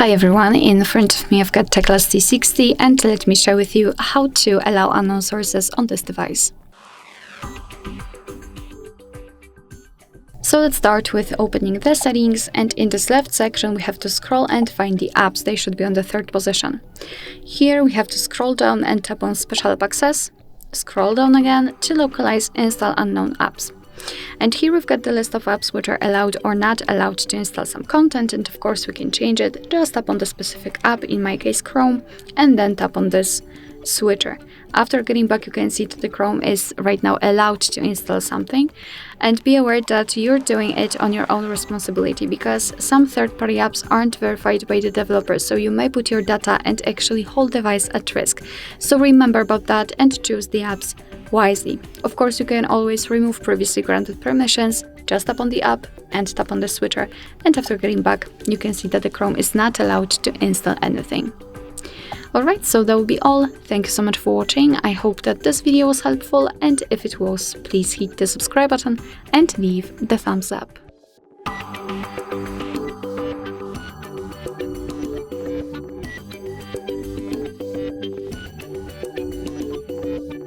Hi everyone, in front of me I've got TECLAST T60 and let me share with you how to allow unknown sources on this device. So let's start with opening the settings, and in this left section we have to scroll and find the apps. They should be on the third position. Here we have to scroll down and tap on Special App Access, scroll down again to localize Install Unknown Apps. And here we've got the list of apps which are allowed or not allowed to install some content, and of course we can change it. Just tap on the specific app, in my case Chrome, and then tap on this switcher. After getting back, you can see that the Chrome is right now allowed to install something, and be aware that you're doing it on your own responsibility because some third-party apps aren't verified by the developers, so you may put your data and actually whole device at risk. So remember about that and choose the apps wisely. Of course, you can always remove previously granted permissions. Just tap on the app and tap on the switcher, and after getting back, you can see that the Chrome is not allowed to install anything. Alright, so that will be all. Thank you so much for watching. I hope that this video was helpful, and if it was, please hit the subscribe button and leave the thumbs up.